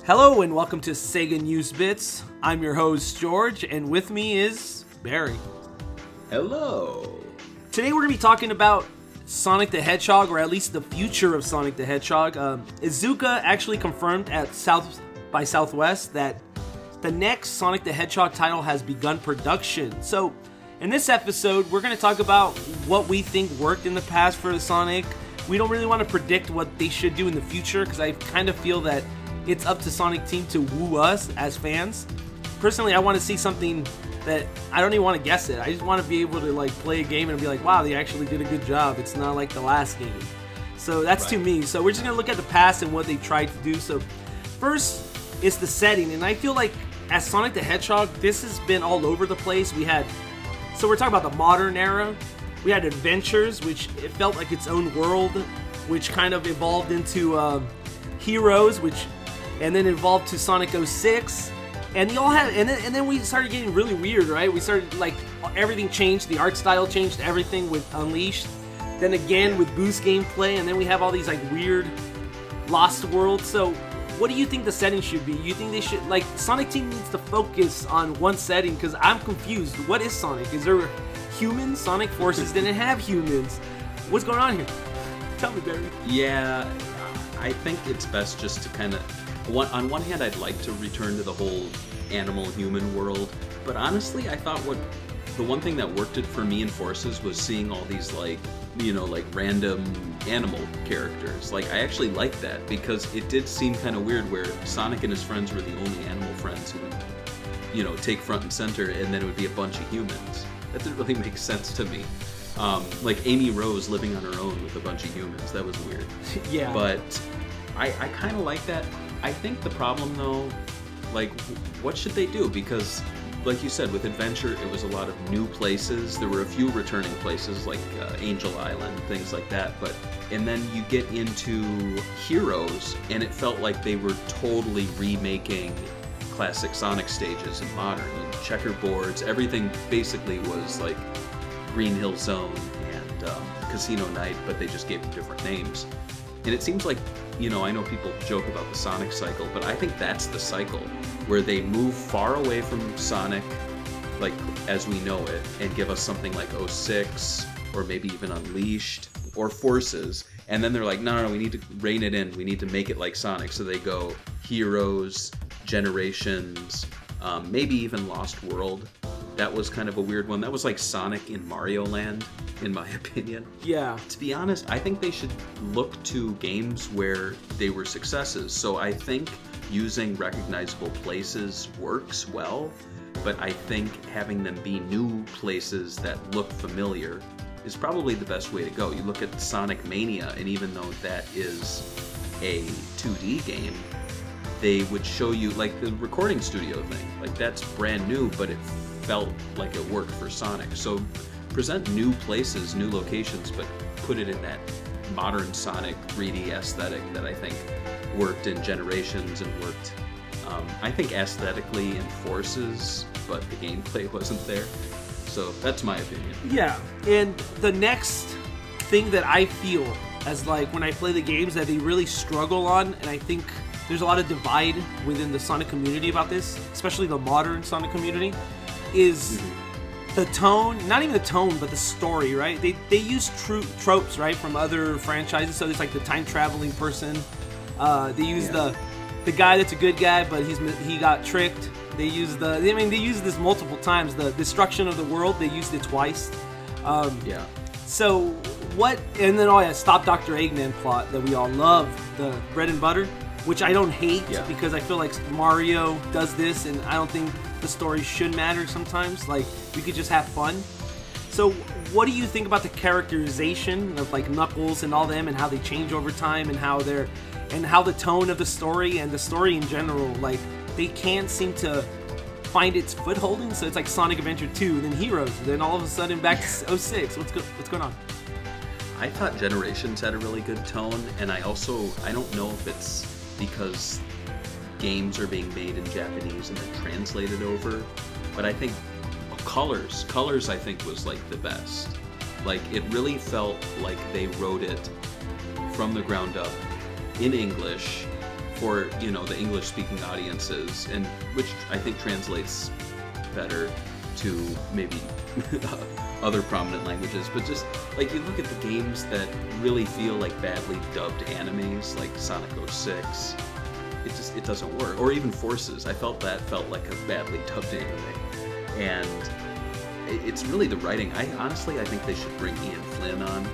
Hello and welcome to Sega News Bits. I'm your host George, and with me is Barry. Hello. Today we're going to be talking about Sonic the Hedgehog, or at least the future of Sonic the Hedgehog. Iizuka actually confirmed at South by Southwest that the next Sonic the Hedgehog title has begun production. So in this episode, we're going to talk about what we think worked in the past for the Sonic. We don't really want to predict what they should do in the future, because I kind of feel that it's up to Sonic Team to woo us as fans. Personally, I want to see something that I don't even want to guess it. I just want to be able to like play a game and be like, wow, they actually did a good job. It's not like the last game. So that's to me. So we're just going to look at the past and what they tried to do. So first is the setting. And I feel like as Sonic the Hedgehog, this has been all over the place. So we're talking about the modern era. We had Adventures, which it felt like its own world, which kind of evolved into Heroes, and then evolved to Sonic 06, and they all had, and then we started getting really weird, right? We started, like, everything changed, the art style changed, everything with Unleashed, then again with boost gameplay, and then we have all these, like, weird Lost Worlds. So what do you think the setting should be? You think they should, like, Sonic Team needs to focus on one setting, because I'm confused. What is Sonic? Is there humans? Sonic Forces didn't have humans. What's going on here? Tell me, Barry. Yeah, I think it's best just to kind of, on one hand, I'd like to return to the whole animal-human world, but honestly, I thought the one thing that worked it for me in Forces was seeing all these, like, you know, like random animal characters. Like, I actually liked that, because it did seem kind of weird where Sonic and his friends were the only animal friends who would, you know, take front and center, and then it would be a bunch of humans. That didn't really make sense to me. Like Amy Rose living on her own with a bunch of humans. That was weird. Yeah. But I kind of like that. I think the problem, though, like, what should they do? Because, like you said, with Adventure, it was a lot of new places. There were a few returning places, like Angel Island, things like that. And then you get into Heroes, and it felt like they were totally remaking classic Sonic stages in modern. You know, checkerboards, everything basically was like Green Hill Zone and Casino Night, but they just gave them different names. And it seems like, you know, I know people joke about the Sonic cycle, but I think that's the cycle, where they move far away from Sonic, like, as we know it, and give us something like 06, or maybe even Unleashed, or Forces, and then they're like, no, we need to rein it in, we need to make it like Sonic, so they go Heroes, Generations, maybe even Lost World. That was kind of a weird one. That was like Sonic in Mario Land, in my opinion. Yeah. To be honest, I think they should look to games where they were successes. So I think using recognizable places works well, but I think having them be new places that look familiar is probably the best way to go. You look at Sonic Mania, and even though that is a 2D game, they would show you, like, the recording studio thing. Like, that's brand new, but it felt like it worked for Sonic. So present new places, new locations, but put it in that modern Sonic 3D aesthetic that I think worked in Generations and worked, I think, aesthetically in Forces, but the gameplay wasn't there. So that's my opinion. Yeah, and the next thing that I feel as, like, when I play the games that they really struggle on, and I think there's a lot of divide within the Sonic community about this, especially the modern Sonic community, is the tone, not even the tone, but the story, right? They use tropes, right, from other franchises. So there's like the time-traveling person. They use the guy that's a good guy, but he got tricked. They use they use this multiple times. The destruction of the world, they used it twice. Yeah. So what, and then, Stop Dr. Eggman plot that we all love, the bread and butter, which I don't hate, because I feel like Mario does this, and I don't think the story should matter sometimes. Like, we could just have fun. So what do you think about the characterization of, like, Knuckles and all them, and how they change over time, and how the tone of the story and the story in general, like, they can't seem to find its footholding? So it's like Sonic Adventure 2, then Heroes, then all of a sudden back to 06. What's going on? I thought Generations had a really good tone, and I don't know if it's because games are being made in Japanese and then translated over, but I think Colors I think was, like, the best. Like, it really felt like they wrote it from the ground up in English for, you know, the English-speaking audiences, and which I think translates better to maybe other prominent languages, but just like you look at the games that really feel like badly dubbed animes, like Sonic 06, it doesn't work. Or even Forces, I felt like a badly dubbed anime, and it's really the writing. I think they should bring Ian Flynn on.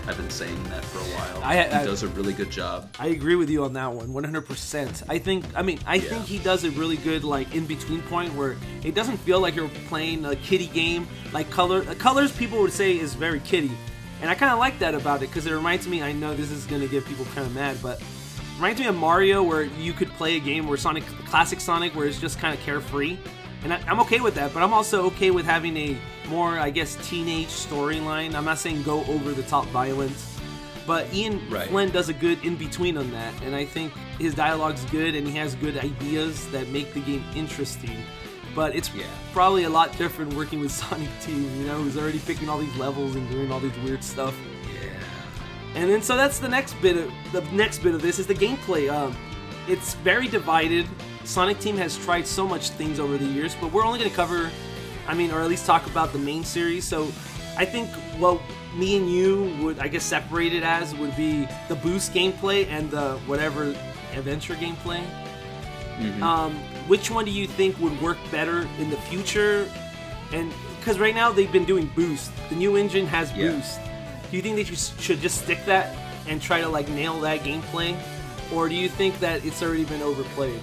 I've been saying that for a while. He does a really good job. I agree with you on that one, 100%. I think he does a really good, like, in-between point where it doesn't feel like you're playing a kiddie game. Like, Colors, people would say, is very kiddie. And I kind of like that about it, because it reminds me, I know this is going to get people kind of mad, but it reminds me of Mario, where you could play a game where classic Sonic, where it's just kind of carefree. And I'm okay with that, but I'm also okay with having a more, I guess, teenage storyline. I'm not saying go over the top violence, but Ian Flynn does a good in-between on that, and I think his dialogue's good, and he has good ideas that make the game interesting. But it's probably a lot different working with Sonic Team, you know, who's already picking all these levels and doing all these weird stuff. Yeah. And then so that's the next bit of this is the gameplay. It's very divided. Sonic Team has tried so much things over the years, but we're only going to cover, or at least talk about the main series. So I think what me and you would, I guess, separate it as would be the boost gameplay and the whatever adventure gameplay. Which one do you think would work better in the future? And because right now they've been doing boost. The new engine has boost. Do you think they should just stick that and try to like nail that gameplay? Or do you think that it's already been overplayed?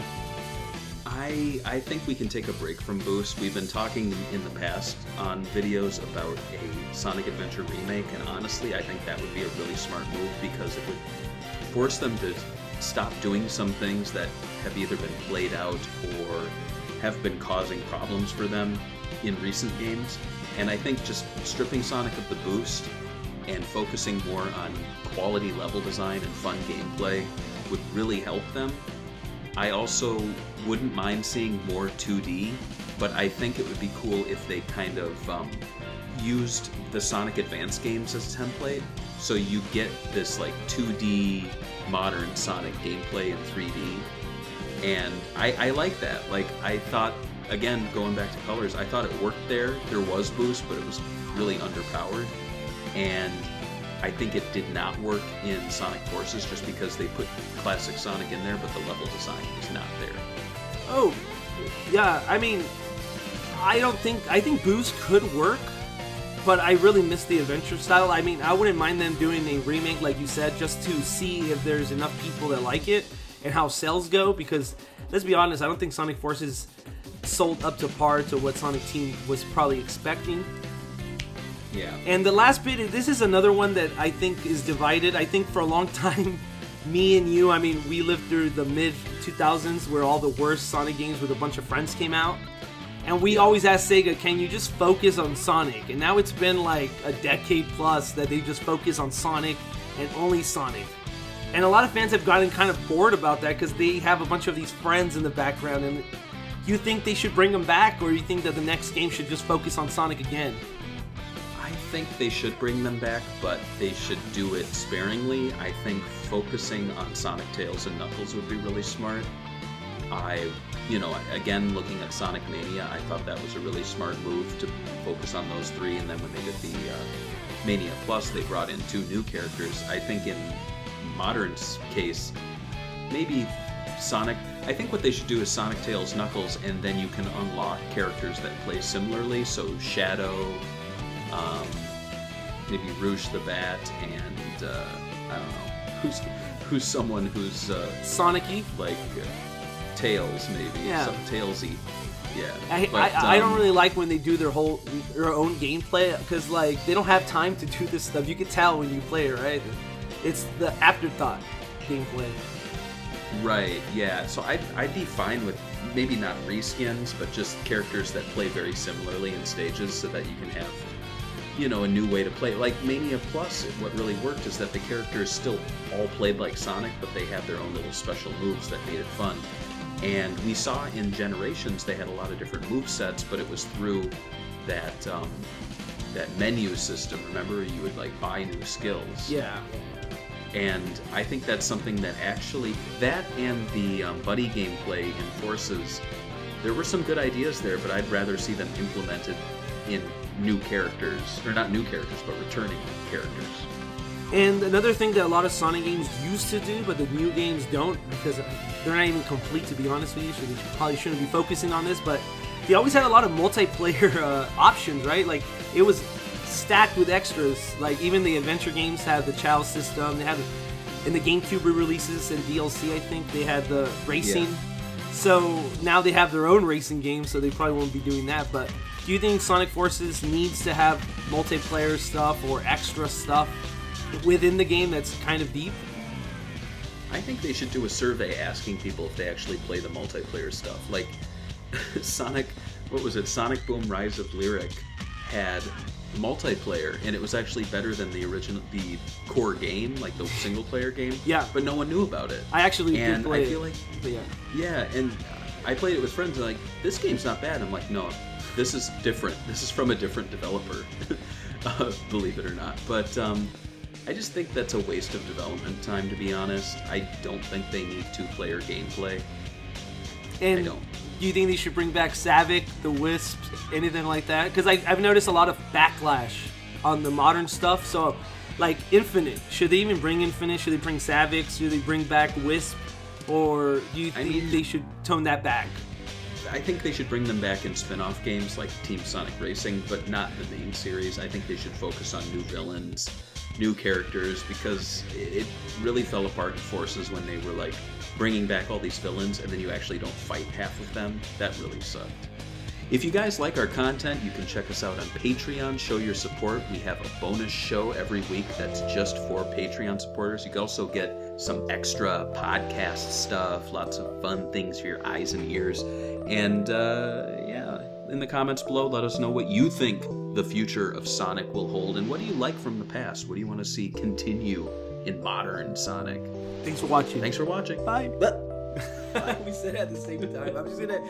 I think we can take a break from Boost. We've been talking in the past on videos about a Sonic Adventure remake, and honestly, I think that would be a really smart move because it would force them to stop doing some things that have either been played out or have been causing problems for them in recent games. And I think just stripping Sonic of the boost and focusing more on quality level design and fun gameplay would really help them. I also wouldn't mind seeing more 2D, but I think it would be cool if they kind of used the Sonic Advance games as a template, so you get this like 2D modern Sonic gameplay in 3D. And I like that. Like, I thought, again, going back to Colors, I thought it worked there. There was boost, but it was really underpowered. And I think it did not work in Sonic Forces just because they put classic Sonic in there, but the level design is not there. Oh, yeah, I think Boost could work, but I really miss the adventure style. I wouldn't mind them doing a remake, like you said, just to see if there's enough people that like it and how sales go, because let's be honest, I don't think Sonic Forces sold up to par to what Sonic Team was probably expecting. Yeah. And the last bit, this is another one that I think is divided. I think for a long time, me and you, we lived through the mid-2000s where all the worst Sonic games with a bunch of friends came out. And we always asked Sega, can you just focus on Sonic? And now it's been like a decade plus that they just focus on Sonic and only Sonic. And a lot of fans have gotten kind of bored about that because they have a bunch of these friends in the background. And you think they should bring them back, or you think that the next game should just focus on Sonic again? I think they should bring them back, but they should do it sparingly. I think focusing on Sonic, Tails, and Knuckles would be really smart. Again, looking at Sonic Mania, I thought that was a really smart move to focus on those three, and then when they did the Mania Plus, they brought in 2 new characters. I think in Modern's case, maybe Sonic, I think what they should do is Sonic, Tails, Knuckles, and then you can unlock characters that play similarly, so Shadow, maybe Rouge the Bat, and I don't know, who's someone who's Sonic-y? Like Tails, maybe. Yeah. Some Tailsy. Yeah. I don't really like when they do their own gameplay, because like they don't have time to do this stuff. You can tell when you play it, right? It's the afterthought gameplay. Right, yeah. So I'd be fine with maybe not reskins, but just characters that play very similarly in stages so that you can have, a new way to play. Like Mania Plus, what really worked is that the characters still all played like Sonic, but they had their own little special moves that made it fun. And we saw in Generations they had a lot of different move sets, but it was through that that menu system. Remember, you would like buy new skills. Yeah. And I think that's something that actually, that and the buddy gameplay in Forces, there were some good ideas there, but I'd rather see them implemented in new characters, or not new characters, but returning characters. And another thing that a lot of Sonic games used to do, but the new games don't, because they're not even complete, to be honest with you, so they probably shouldn't be focusing on this, but they always had a lot of multiplayer options, right? Like, it was stacked with extras. Like, even the adventure games had the Chow system. They had, in the GameCube re-releases and DLC, I think, they had the racing. Yeah. So now they have their own racing game, so they probably won't be doing that. But do you think Sonic Forces needs to have multiplayer stuff or extra stuff within the game that's kind of deep? I think they should do a survey asking people if they actually play the multiplayer stuff. Like, Sonic, what was it? Sonic Boom Rise of Lyric had multiplayer, and it was actually better than the core game, like the single player game. Yeah. But no one knew about it. I actually did play it. I feel like, yeah, and I played it with friends, and like, this game's not bad. I'm like, no, this is different. This is from a different developer, believe it or not. But I just think that's a waste of development time, to be honest. I don't think they need two-player gameplay. And I don't. Do you think they should bring back Savik, the Wisp, anything like that? Because I've noticed a lot of backlash on the modern stuff. So, like, Infinite. Should they even bring Infinite? Should they bring Savik? Should they bring back Wisp? Or do you think they should tone that back? I think they should bring them back in spin-off games like Team Sonic Racing, but not the main series. I think they should focus on new villains, new characters, because it really fell apart in Forces when they were like bringing back all these villains and then you actually don't fight half of them. That really sucked. If you guys like our content, you can check us out on Patreon, show your support. We have a bonus show every week that's just for Patreon supporters. You can also get some extra podcast stuff, lots of fun things for your eyes and ears. And yeah, in the comments below, let us know what you think the future of Sonic will hold, and what do you like from the past? What do you want to see continue in modern Sonic? Thanks for watching. Thanks for watching. Bye. We said it at the same time. I'm just gonna